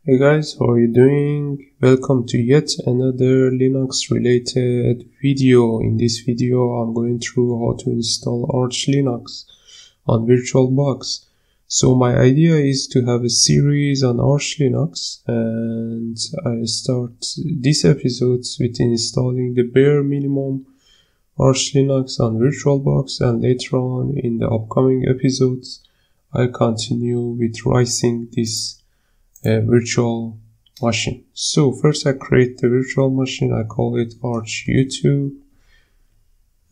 Hey guys, how are you doing? Welcome to yet another Linux related video. In this video I'm going through how to install Arch Linux on VirtualBox. So my idea is to have a series on Arch Linux, and I start this episode with installing the bare minimum Arch Linux on VirtualBox, and later on in the upcoming episodes I continue with rising this virtual machine. So first I create the virtual machine, I call it Arch U2,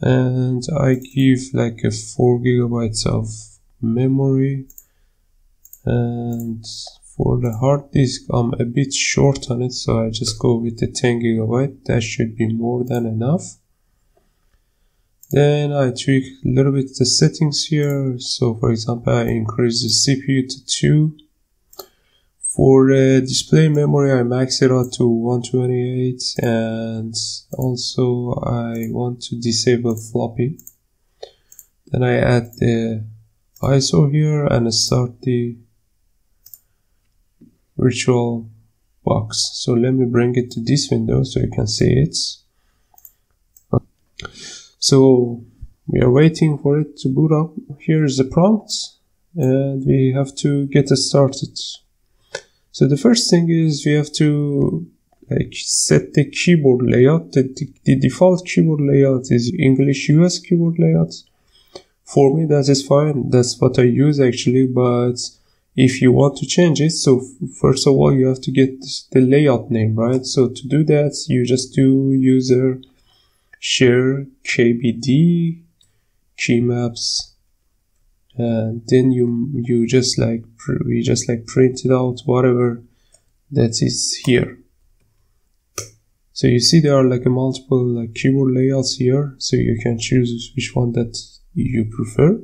and I give like a 4 GB of memory, and for the hard disk I'm a bit short on it, so I just go with the 10 GB. That should be more than enough. Then I tweak a little bit the settings here. So for example, I increase the CPU to 2. For the display memory, I max it out to 128, and also I want to disable floppy. Then I add the ISO here and start the virtual box. So let me bring it to this window so you can see it. So we are waiting for it to boot up. Here is the prompt, and we have to get it started. So the first thing is we have to set the keyboard layout. The default keyboard layout is English US keyboard layout. For me that is fine, that's what I use actually, but if you want to change it, so first of all you have to get the layout name, right? So to do that you just do user share kbd keymaps, and then you just print it out whatever that is here. So you see there are like a multiple keyboard layouts here, so you can choose which one that you prefer.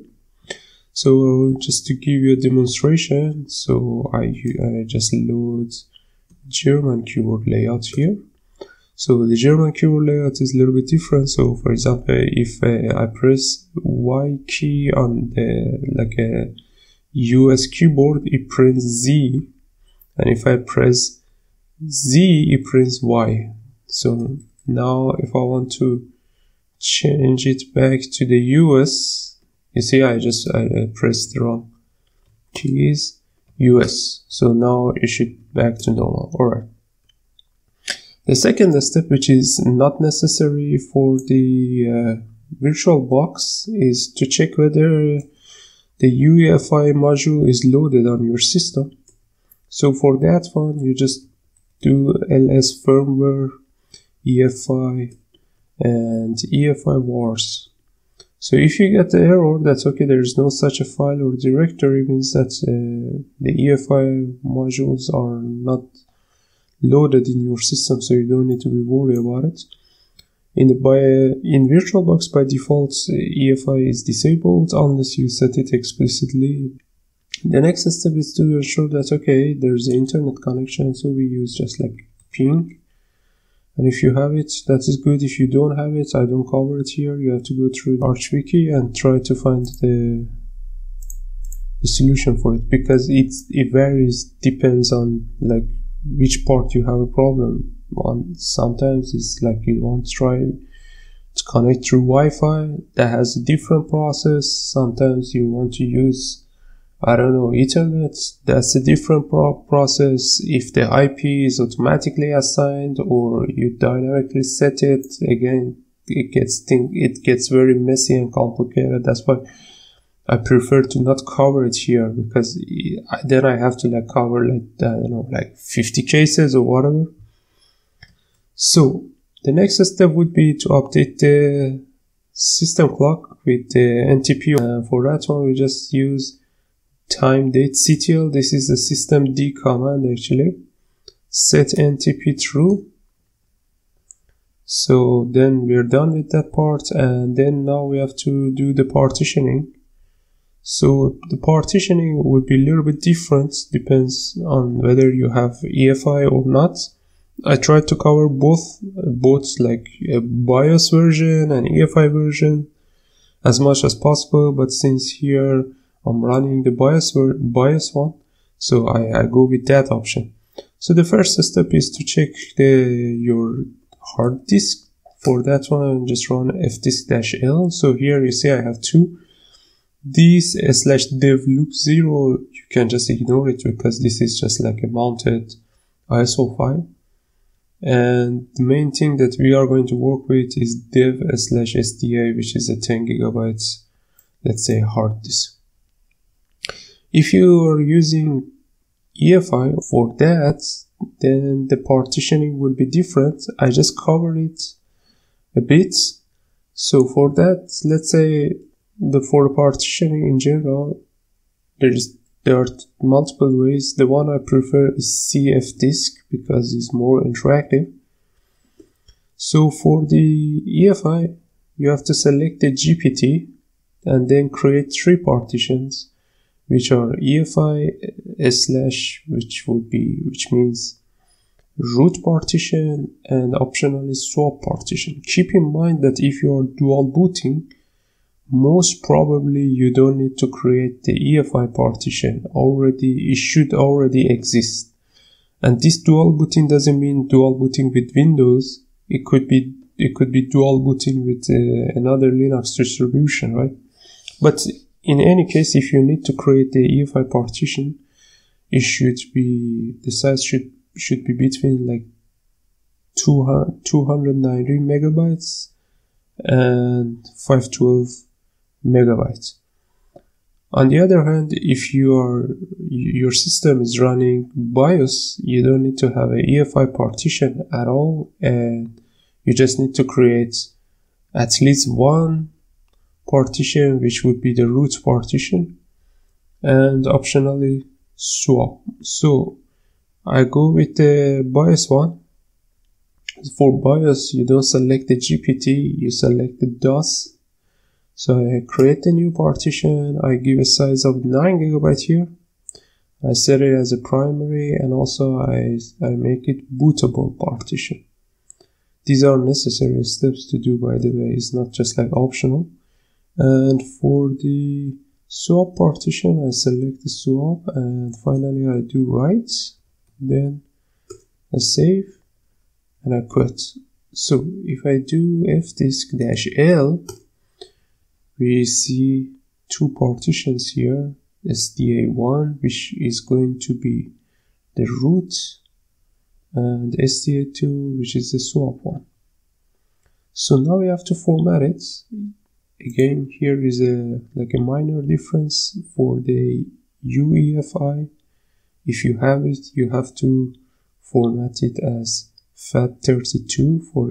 So just to give you a demonstration, so I just load German keyboard layout here. So the German keyboard layout is a little bit different. So for example, if I press Y key on the a US keyboard, it prints Z, and if I press Z, it prints Y. So now if I want to change it back to the US, you see I pressed the wrong keys, US. So now it should back to normal. Alright. The second step, which is not necessary for the VirtualBox, is to check whether the UEFI module is loaded on your system. So for that one, you just do ls firmware EFI and EFI wars. So if you get the error, that's okay, there is no such a file or directory, means that the EFI modules are not loaded in your system, so you don't need to be worried about it. In VirtualBox by default EFI is disabled unless you set it explicitly. The next step is to ensure that okay, there's an internet connection, so we use just like ping, and if you have it, that is good. If you don't have it, I don't cover it here, you have to go through ArchWiki and try to find the solution for it, because it varies, depends on like which part you have a problem on. Sometimes it's like you want to try to connect through Wi-Fi, that has a different process. Sometimes you want to use, I don't know, Ethernet, that's a different process. If the IP is automatically assigned or you dynamically set it, again it gets very messy and complicated. That's why I prefer to not cover it here, because then I have to cover like 50 cases or whatever. So the next step would be to update the system clock with the NTP. For that one we just use time-date-ctl. This is the systemd command actually. Set NTP true. So then we're done with that part, and then now we have to do the partitioning. So the partitioning would be a little bit different, depends on whether you have EFI or not. I tried to cover both like a BIOS version and EFI version as much as possible, but since here I'm running the BIOS one, so I go with that option. So the first step is to check your hard disk. For that one, I'll just run fdisk-l. So here you see I have two. This /dev-loop0, you can just ignore it because this is just like a mounted ISO file. And the main thing that we are going to work with is dev/sda, which is a 10 gigabytes, let's say, hard disk. If you are using UEFI for that, then the partitioning will be different. I just covered it a bit. So for that, let's say for partitioning in general, there are multiple ways. The one I prefer is cfdisk because it's more interactive. So for the UEFI, you have to select the GPT and then create 3 partitions, which are UEFI which means root partition, and optionally swap partition. Keep in mind that if you are dual booting, most probably you don't need to create the UEFI partition. It should already exist. And this dual booting doesn't mean dual booting with Windows. It could be dual booting with another Linux distribution, right? But in any case, if you need to create the UEFI partition, the size should be between like 290 megabytes and 512 megabytes. On the other hand, if your system is running BIOS, you don't need to have a UEFI partition at all, and you just need to create at least one partition, which would be the root partition, and optionally swap. So I go with the BIOS one. For BIOS, you don't select the GPT, you select the DOS. So I create a new partition. I give a size of 9 gigabyte here. I set it as a primary, and also I make it bootable partition. These are necessary steps to do, by the way. It's not just like optional. And for the swap partition, I select the swap, and finally I do write. Then I save and I quit. So if I do fdisk-l, we see 2 partitions here, SDA1, which is going to be the root, and SDA2, which is the swap one. So now we have to format it. Again, here is a minor difference for the UEFI. If you have it, you have to format it as FAT32. For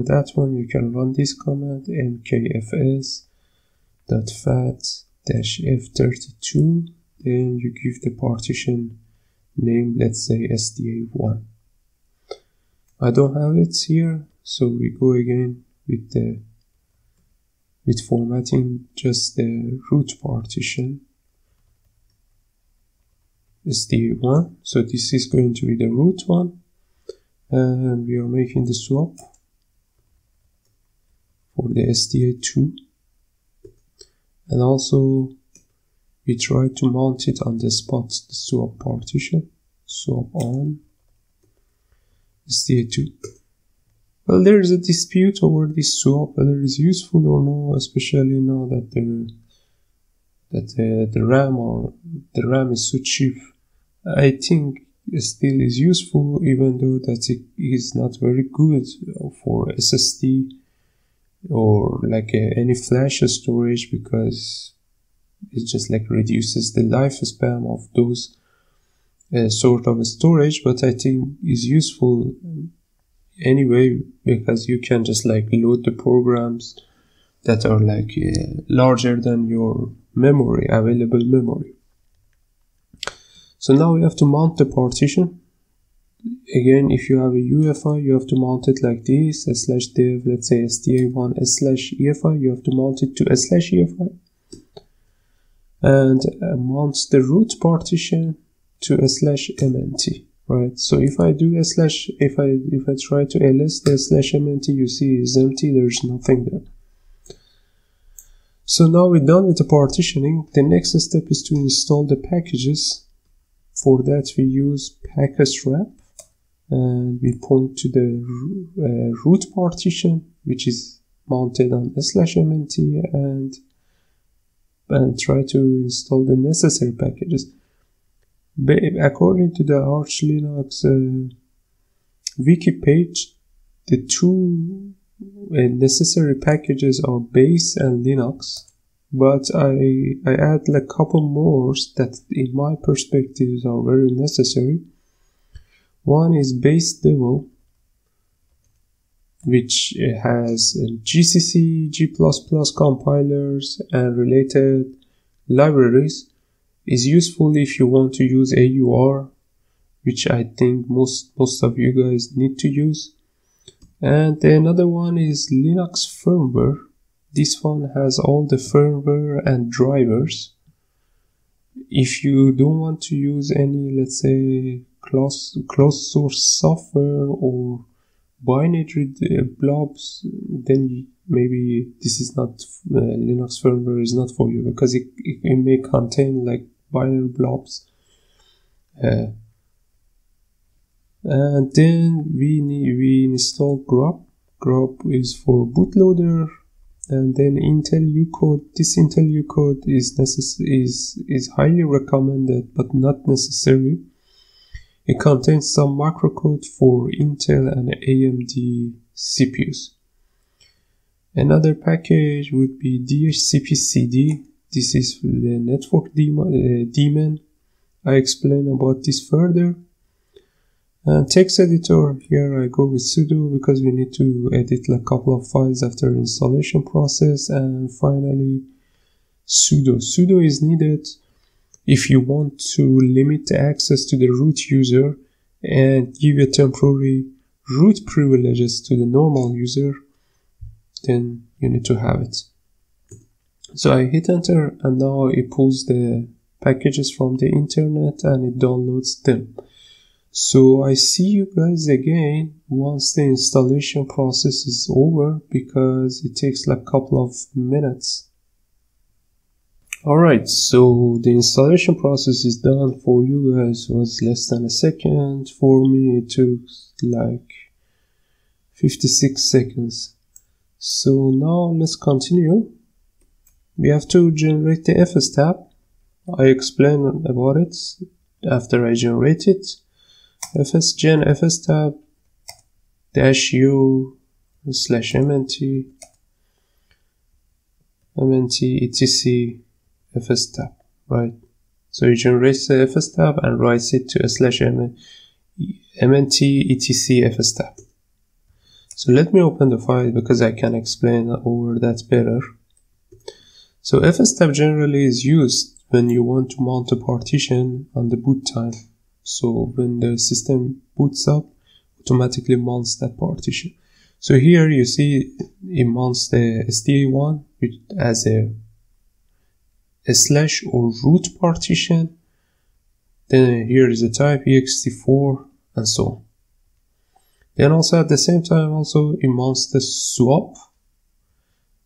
that one, you can run this command, mkfs.fat-f32. Then you give the partition name, let's say SDA1. I don't have it here, so we go again with formatting just the root partition, SDA1. So this is going to be the root one, and we are making the swap for the SDA2, and also we try to mount it on the spot, the swap partition, swap on SDA2. Well, there is a dispute over this swap, whether it's useful or no, especially now that the RAM is so cheap. I think it still is useful, even though that it is not very good for SSD or like any flash storage, because it just like reduces the lifespan of those sort of storage. But I think is useful anyway, because you can just like load the programs that are like larger than your memory, available memory. So now we have to mount the partition. Again, if you have a UEFI, you have to mount it like this, /dev, let's say SDA1 /UEFI, you have to mount it to /UEFI, and mount the root partition to /mnt. Right, so if I do if I try to ls the /mnt, you see is empty, there's nothing there. So now we're done with the partitioning. The next step is to install the packages. For that we use package wrap. and we point to the root partition, which is mounted on /mnt, and try to install the necessary packages. According to the Arch Linux wiki page, the two necessary packages are base and Linux, but I add like a couple more that in my perspectives are very necessary. One is base devel, which has GCC, G++ compilers and related libraries. Is useful if you want to use AUR, which I think most of you guys need to use. And another one is Linux firmware. This one has all the firmware and drivers. If you don't want to use any, let's say, closed source software or binary blobs, then maybe this is not Linux firmware is not for you, because it may contain like binary blobs. And then we install grub. Grub is for bootloader, and then Intel Ucode. This Intel Ucode is highly recommended but not necessary. It contains some macrocode for Intel and AMD CPUs. Another package would be DHCP-CD. This is the network daemon. I explain about this further. And text editor, here I go with sudo because we need to edit like a couple of files after installation process. And finally, sudo. Sudo is needed if you want to limit the access to the root user and give a temporary root privileges to the normal user, then you need to have it. So I hit enter, and now it pulls the packages from the internet and it downloads them. So I see you guys again once the installation process is over, because it takes like a couple of minutes. Alright, so the installation process is done. For you guys, it was less than a second. For me, it took like 56 seconds. So now let's continue. We have to generate the FStab. I explain about it after I generate it. fsgen FStab -u /mnt etc FStab, right? So you generate the FStab and writes it to /mnt etc FStab. So let me open the file because I can explain over that better. So FStab generally is used when you want to mount a partition on the boot time. So when the system boots up, automatically mounts that partition. So here you see it mounts the SDA1 which as a slash or root partition. Then here is the type ext4 and so on. Then also at the same time also it mounts the swap,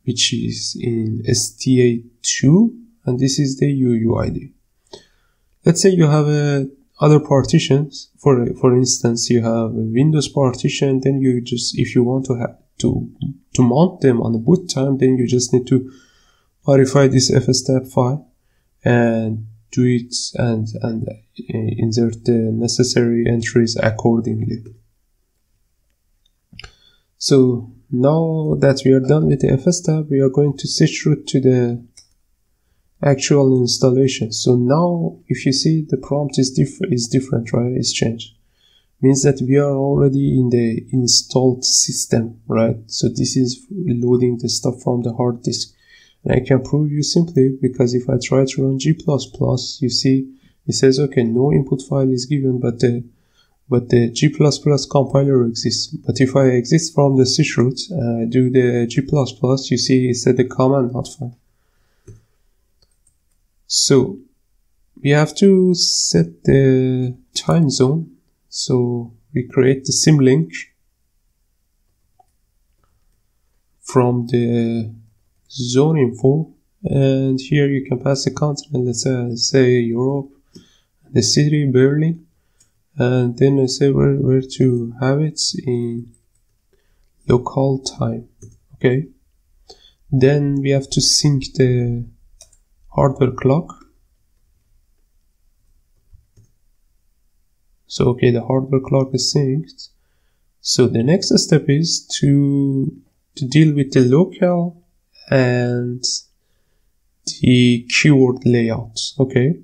which is in STA2, and this is the UUID. Let's say you have other partitions. For instance, you have a Windows partition. Then you just, if you want to have to mount them on the boot time, then you just need to modify this FStab file and do it and insert the necessary entries accordingly. So now that we are done with the FStab, we are going to switch root to the actual installation. So now if you see the prompt is different, right? It's changed. Means that we are already in the installed system, right? So this is loading the stuff from the hard disk. And I can prove you simply because if I try to run G++, you see it says, okay, no input file is given, but the G++ compiler exists. But if I exit from the sysroot and I do the G++, you see it said the command not found. So we have to set the time zone. So we create the symlink from the zone info, and here you can pass the continent. Let's say Europe, the city Berlin, and then I say where to have it in local time. Okay, then we have to sync the hardware clock. So okay, the hardware clock is synced. So the next step is to deal with the local and the keyword layout. Okay,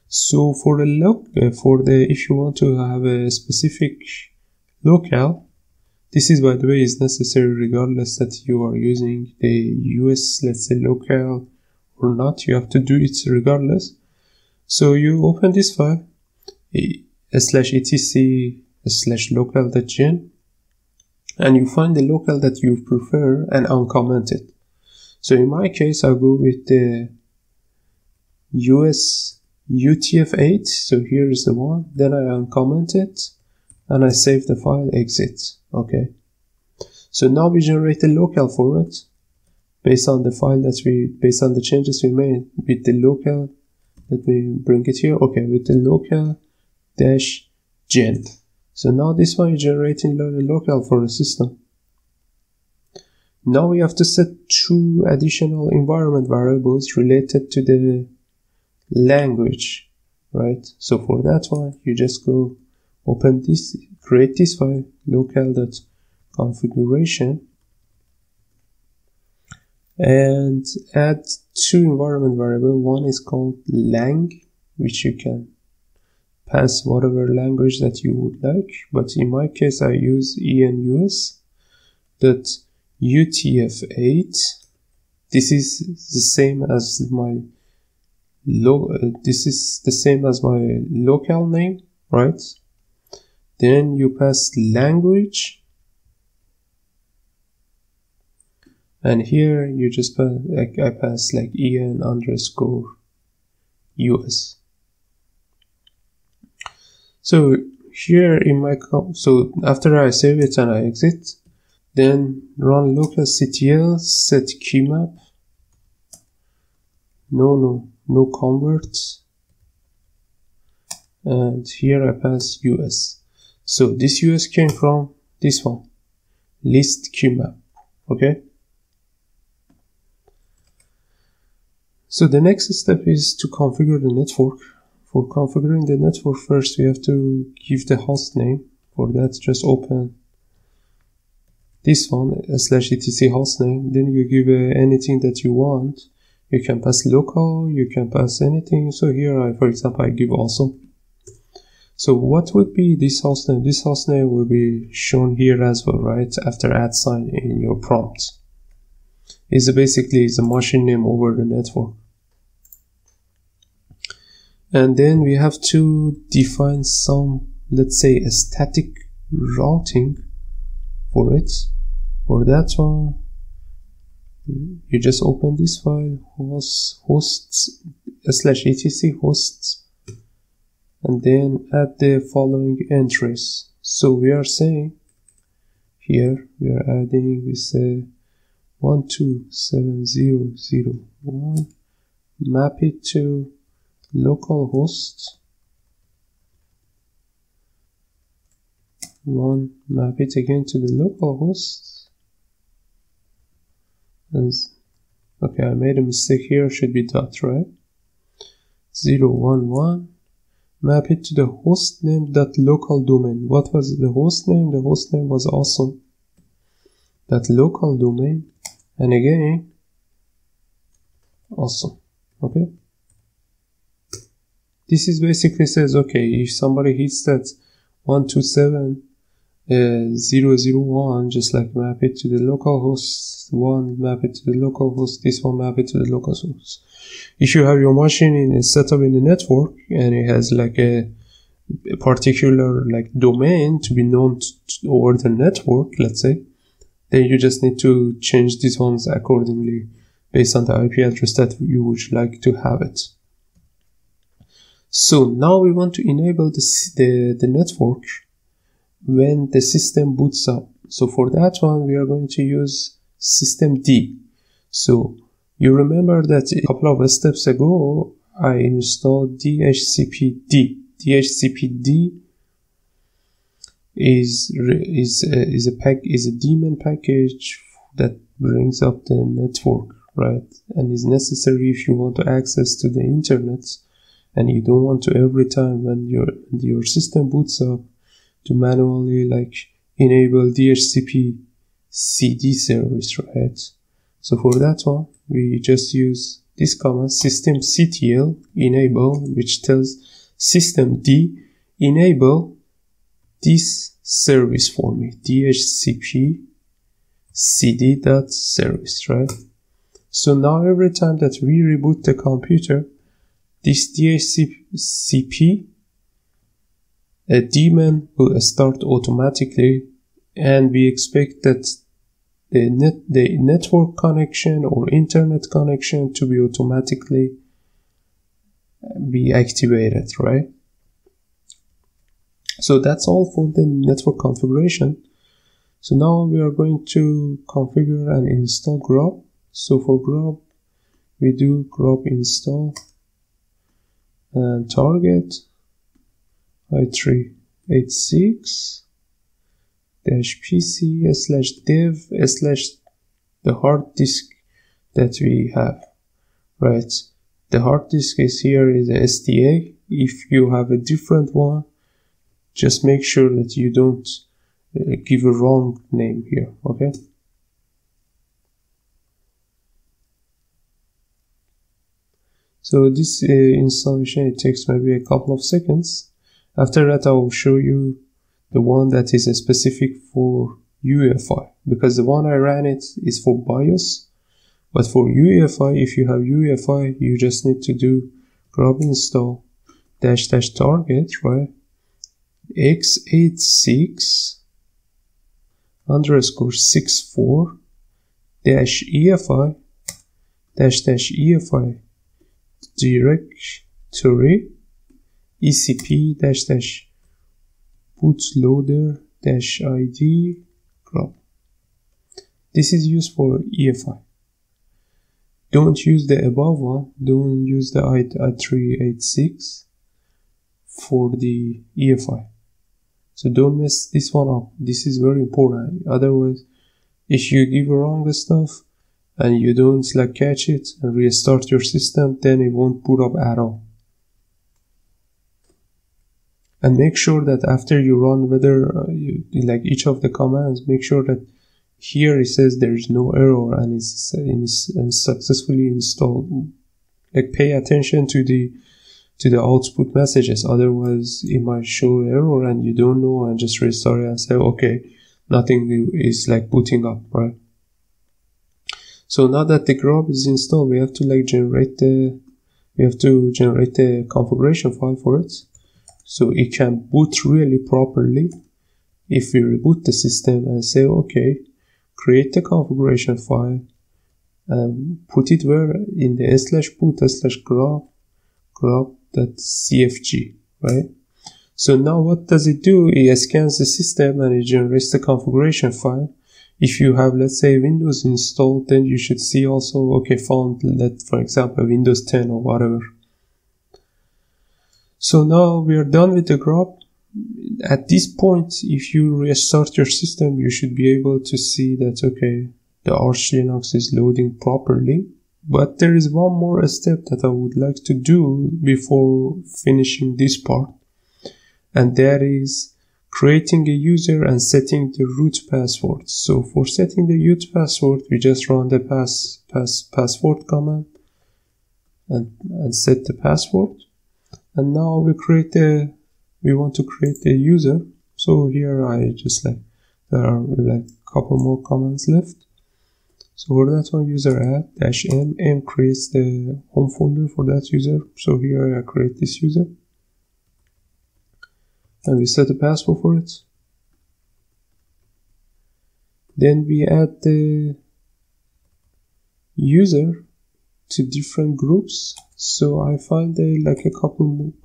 so for the if you want to have a specific local, this is, by the way, is necessary regardless that you are using the US, let's say, local or not. You have to do it regardless. So you open this file, /etc/local.gen, and you find the local that you prefer and uncomment it. So in my case, I'll go with the US UTF-8. So here is the one. Then I uncomment it and I save the file, exit. Okay. So now we generate a local for it based on the file based on the changes we made with the local. Let me bring it here. Okay, with the local-gen. So now this one is generating the local for the system. Now we have to set 2 additional environment variables related to the language, right? So for that one, you just go open this, create this file, local.configuration, and add 2 environment variables. One is called lang, which you can pass whatever language that you would like, but in my case I use enus.utf8. This is the same as my local name, right? Then you pass language, and here you just pass, like I pass like en_us. So here in my so after I save it and I exit, then run localctl set keymap, no converts, and here I pass us. So this us came from this one, list keymap. Okay. So the next step is to configure the network. For configuring the network, first we have to give the host name. For that, just open this one, /etc host name. Then you give anything that you want. You can pass local, you can pass anything. So here, for example, I give awesome. So what would be this host name? This host name will be shown here as well, right? After @ in your prompt. It's basically a machine name over the network. And then we have to define some, let's say, a static routing for it. For that one, you just open this file, hosts /etc hosts, and then add the following entries. So we are saying here we are adding, we say 127001, map it to localhost 1, map it again to the localhost, and okay, I made a mistake here, should be dot, right? 011, map it to the hostname .local domain. What was the hostname? The hostname was awesome. .local domain, and again awesome. Okay, this is basically says, okay, if somebody hits that 127.0.0.1, just like map it to the localhost 1, map it to the localhost, this one map it to the localhost. If you have your machine in a setup in the network and it has like a particular like domain to be known over the network, let's say, then you just need to change these ones accordingly based on the IP address that you would like to have it. So now we want to enable the network when the system boots up. So for that one, we are going to use systemd. So you remember that a couple of steps ago, I installed DHCPD. DHCPD is a daemon package that brings up the network, right? And is necessary if you want to access to the internet, and you don't want to every time when your system boots up to manually like enable DHCP CD service, right? So for that one, we just use this command systemctl enable, which tells systemd enable this service for me, DHCP cd.service, right? So now every time that we reboot the computer, this DHCP a daemon will start automatically, and we expect that the network connection or internet connection to be automatically be activated, right? So that's all for the network configuration. So now we are going to configure and install grub. So for grub, we do grub install and target i386 -pc/dev/ the hard disk that we have, right? The hard disk is here is a SDA. If you have a different one, just make sure that you don't give a wrong name here, okay? So this installation, it takes maybe a couple of seconds. After that, I will show you the one that is specific for UEFI, because the one I ran it is for BIOS. But for UEFI, if you have UEFI, you just need to do grub install --target, right? x86_64 -EFI -EFI directory ecp-bootloader-id grub. This is used for EFI. Don't use the above one. Don't use the i386 for the EFI. So don't mess this one up. This is very important. Otherwise, if you give wrong stuff and you don't like catch it and restart your system, then it won't boot up at all. And make sure that after you run whether like each of the commands, make sure that here it says there is no error and it's successfully installed. Like pay attention to the output messages, otherwise it might show error and you don't know, and just restart it and say okay, nothing is like booting up, right? So now that the grub is installed, we have to like generate the configuration file for it, so it can boot really properly. If we reboot the system and say okay, create the configuration file and put it where in the /boot/grub.cfg, right? So now what does it do? It scans the system and it generates the configuration file. If you have, let's say, Windows installed, then you should see also, okay, found, for example, Windows 10 or whatever. So now we are done with the grub. At this point, if you restart your system, you should be able to see that, okay, the Arch Linux is loading properly. But there is one more step that I would like to do before finishing this part, and that is creating a user and setting the root password. So for setting the root password, we just run the password command and set the password. And now we want to create a user. So here there are like a couple more commands left. So for that one, user add -m creates the home folder for that user. So here I create this user. And we set a password for it. Then we add the user to different groups. So I find like a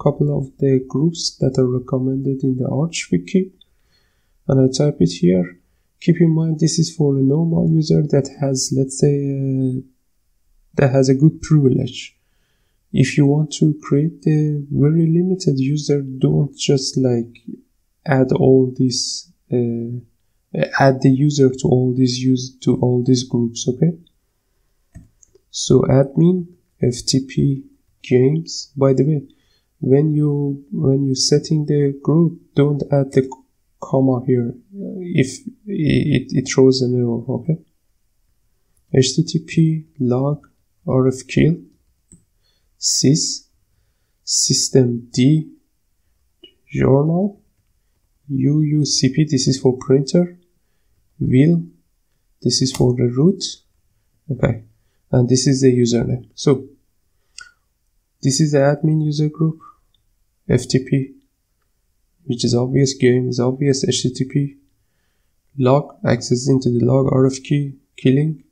couple of the groups that are recommended in the Arch wiki, and I type it here. Keep in mind this is for a normal user that has, let's say, that has a good privilege. If you want to create a very limited user, don't just like add all these add the user to all these groups. Okay, so admin ftp games. By the way, when you setting the group, don't add the comma here if it throws an error. Okay, http log rfkill sys systemd journal uucp, this is for printer, will, this is for the root. Okay, and this is the username. So this is the admin user group, ftp, which is obvious, game is obvious, http log, accessing to the log rf key, killing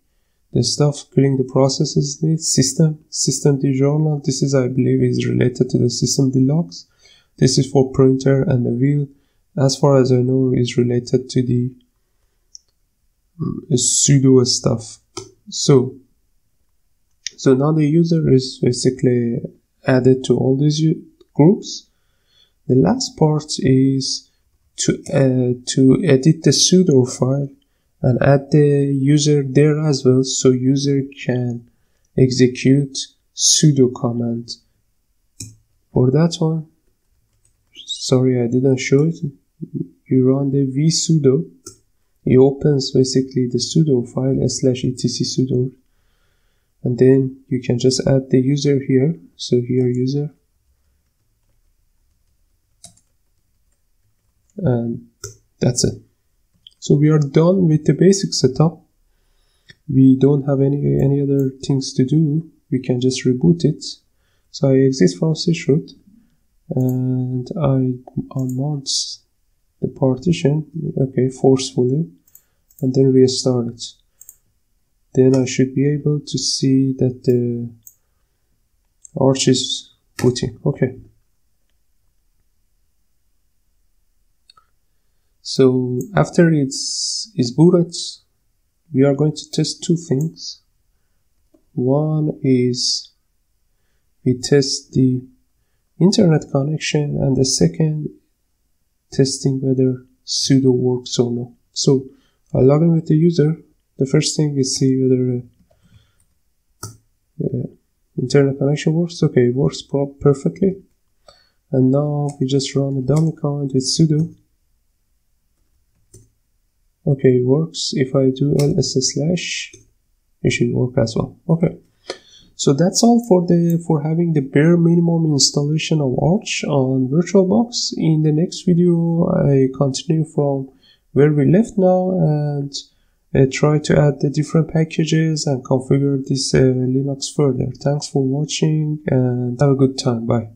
the stuff, killing the processes, systemd journal, this is, I believe, is related to the systemd logs. This is for printer, and the wheel, as far as I know, is related to the sudo stuff. So now the user is basically added to all these groups. The last part is to edit the sudo file and add the user there as well, so user can execute sudo command. For that one, sorry I didn't show it, you run the vsudo, it opens basically the sudo file /etc sudo, and then you can just add the user here. So here user, and that's it. So we are done with the basic setup. We don't have any other things to do. We can just reboot it. So I exit from sysroot and I unmount the partition, okay, forcefully, and then restart it. Then I should be able to see that the Arch is booting. Okay. So after it's booted, we are going to test two things. One is we test the internet connection, and the second, testing whether sudo works or not. So I log in with the user. The first thing is see whether internet connection works. Okay, it works perfectly. And now we just run a dummy command with sudo. Okay, it works. If I do ls/, it should work as well. Okay, so that's all for having the bare minimum installation of Arch on VirtualBox. In the next video, I continue from where we left now and try to add the different packages and configure this Linux further. Thanks for watching and have a good time. Bye.